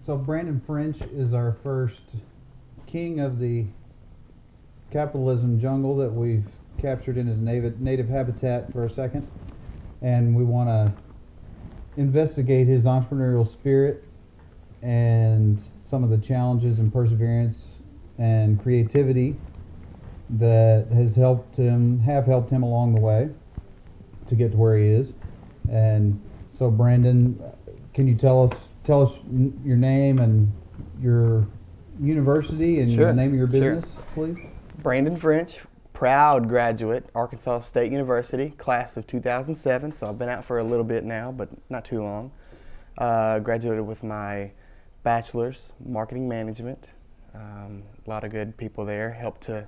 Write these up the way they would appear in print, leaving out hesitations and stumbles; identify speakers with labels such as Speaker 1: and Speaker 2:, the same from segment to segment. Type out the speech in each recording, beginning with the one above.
Speaker 1: So Brandon French is our first king of the capitalism jungle that we've captured in his native habitat for a second, and we want to investigate his entrepreneurial spirit and some of the challenges and perseverance and creativity that have helped him along the way to get to where he is. And so Brandon, can you tell us your name and your university and
Speaker 2: Sure,
Speaker 1: the name of your
Speaker 2: sure.
Speaker 1: business, please?
Speaker 2: Brandon French, proud graduate, Arkansas State University, class of 2007. So I've been out for a little bit now, but not too long. Graduated with my bachelor's, marketing management. A lot of good people there helped to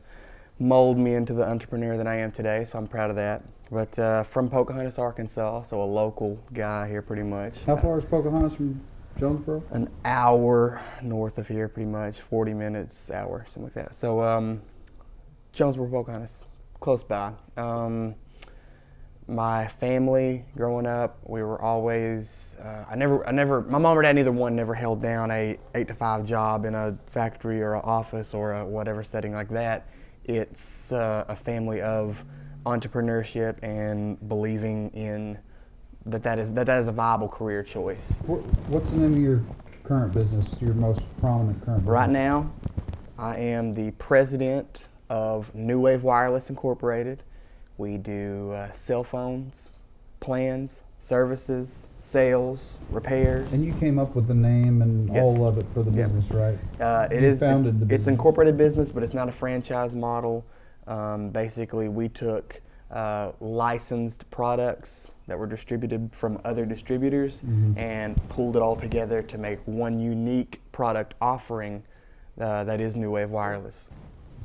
Speaker 2: mold me into the entrepreneur that I am today, so I'm proud of that. But from Pocahontas, Arkansas, so a local guy here pretty much.
Speaker 1: How far is Pocahontas from Jonesboro?
Speaker 2: An hour north of here, pretty much, 40 minutes, hour, something like that. So Jonesboro, Pocahontas, close by. My family growing up, we were always, my mom or dad, neither one never held down a 8-to-5 job in a factory or an office or a whatever setting like that. It's a family of entrepreneurship and believing in that is a viable career choice.
Speaker 1: What's the name of your current business, your most prominent current business?
Speaker 2: Right now, I am the president of New Wave Wireless Incorporated. We do cell phones, plans, services, sales, repairs.
Speaker 1: And you came up with the name and
Speaker 2: Yes.
Speaker 1: all of it for the
Speaker 2: Yep.
Speaker 1: business, right?
Speaker 2: It's
Speaker 1: business.
Speaker 2: incorporated business, but it's not a franchise model. Basically, we took licensed products that were distributed from other distributors and pulled it all together to make one unique product offering that is New Wave Wireless.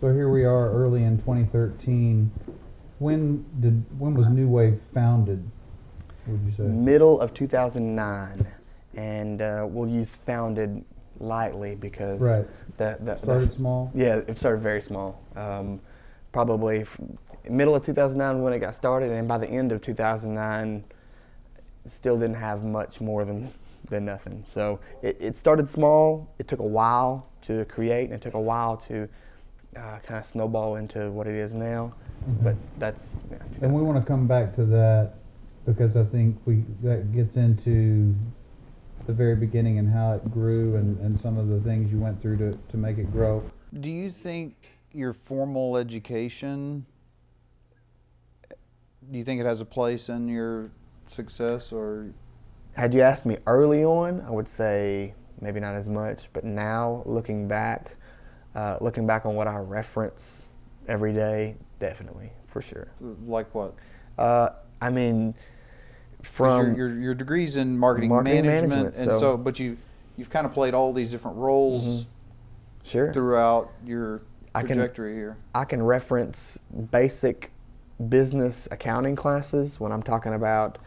Speaker 1: So here we are early in 2013. When was New Wave founded, would you say?
Speaker 2: Middle of 2009, and we'll use founded lightly because
Speaker 1: Right.
Speaker 2: started
Speaker 1: small?
Speaker 2: Yeah, it started very small. Probably middle of 2009 when it got started, and by the end of 2009, still didn't have much more than nothing. So it started small. It took a while to create, and it took a while to kind of snowball into what it is now. But that's
Speaker 1: And we want to come back to that because I think that gets into the very beginning and how it grew and some of the things you went through to make it grow. Do you think your formal education, do you think it has a place in your success? Or
Speaker 2: Had you asked me early on, I would say maybe not as much. But now, looking back on what I reference every day, definitely, for sure.
Speaker 1: like what?
Speaker 2: I mean,
Speaker 1: 'Cause
Speaker 2: from
Speaker 1: your degree's in marketing
Speaker 2: management,
Speaker 1: and so but you've kind of played all these different roles
Speaker 2: sure,
Speaker 1: throughout your trajectory here.
Speaker 2: I can reference basic business accounting classes when I'm talking about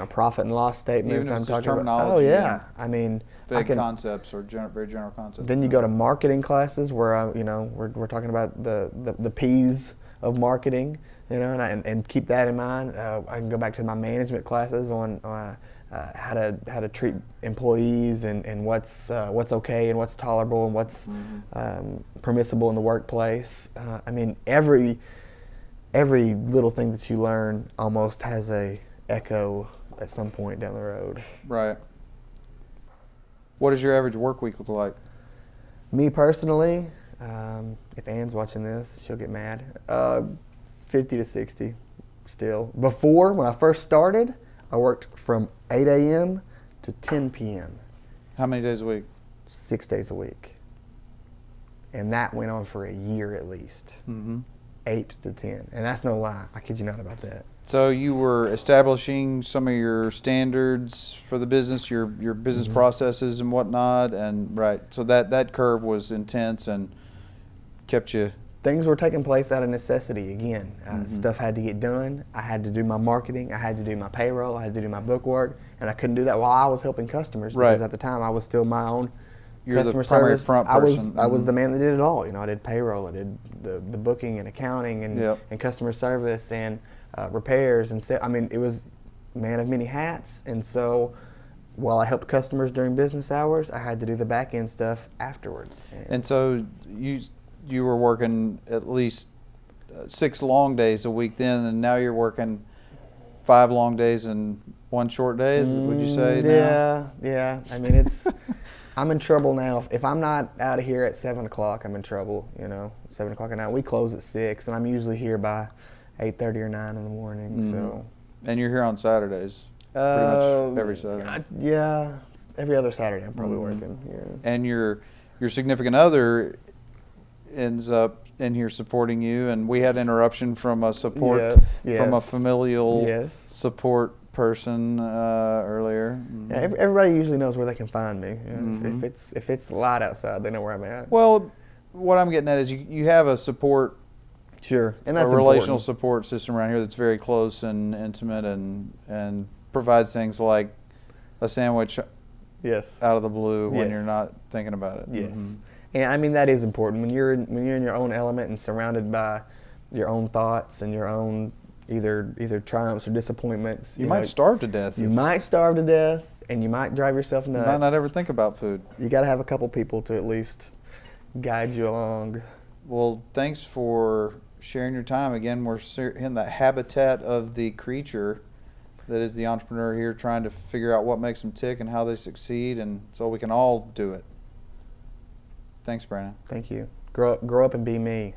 Speaker 2: profit and loss statements.
Speaker 1: Even if
Speaker 2: I'm
Speaker 1: it's just
Speaker 2: talking about,
Speaker 1: terminology.
Speaker 2: I mean, I
Speaker 1: Vague
Speaker 2: can.
Speaker 1: concepts or very general concepts.
Speaker 2: Then you go to marketing classes where we're talking about the P's of marketing, and keep that in mind. I can go back to my management classes on how to treat employees and what's okay and what's tolerable and what's permissible in the workplace. I mean, every little thing that you learn almost has a echo at some point down the road.
Speaker 1: Right. What does your average work week look like?
Speaker 2: Me personally, if Ann's watching this, she'll get mad. 50 to 60 still. Before, when I first started, I worked from 8 a.m. to 10 p.m.
Speaker 1: How many days a week?
Speaker 2: 6 days a week. And that went on for a year at least. 8 to 10. And that's no lie. I kid you not about that.
Speaker 1: So you were establishing some of your standards for the business, your business processes and whatnot, and right. So that curve was intense and kept you.
Speaker 2: Things were taking place out of necessity again. Stuff had to get done. I had to do my marketing. I had to do my payroll. I had to do my bookwork, and I couldn't do that while I was helping customers because at the time I was still my own
Speaker 1: You're
Speaker 2: customer
Speaker 1: the primary
Speaker 2: service.
Speaker 1: front person.
Speaker 2: I was the man that did it all. I did payroll. I did the booking and accounting and customer service and repairs and it was man of many hats. And so while I helped customers during business hours, I had to do the back end stuff afterward.
Speaker 1: And so you were working at least 6 long days a week then, and now you're working 5 long days and 1 short day. Would you say?
Speaker 2: Yeah. I mean, it's I'm in trouble now. If I'm not out of here at 7 o'clock, I'm in trouble. 7 o'clock at night. We close at 6, and I'm usually here by 8:30 or 9 in the morning. So.
Speaker 1: And you're here on Saturdays. Pretty much every Saturday.
Speaker 2: Yeah, every other Saturday I'm probably working. Yeah.
Speaker 1: And your significant other ends up in here supporting you, and we had interruption from a support from a familial support person earlier.
Speaker 2: Yeah, everybody usually knows where they can find me. If it's light outside, they know where I'm at.
Speaker 1: Well, what I'm getting at is you have a support.
Speaker 2: Sure, and that's
Speaker 1: a relational
Speaker 2: important.
Speaker 1: support system around here that's very close and intimate, and provides things like a sandwich out of the blue when you're not thinking about it.
Speaker 2: Yes. And I mean, that is important when you're in your own element and surrounded by your own thoughts and your own either triumphs or disappointments.
Speaker 1: You might starve to death.
Speaker 2: You might starve to death, and you might drive yourself nuts.
Speaker 1: You might not ever think about food.
Speaker 2: You got to have a couple people to at least guide you along.
Speaker 1: Well, thanks for sharing your time. Again, we're in the habitat of the creature that is the entrepreneur here, trying to figure out what makes them tick and how they succeed, and so we can all do it. Thanks, Brandon.
Speaker 2: Thank you. Grow up and be me.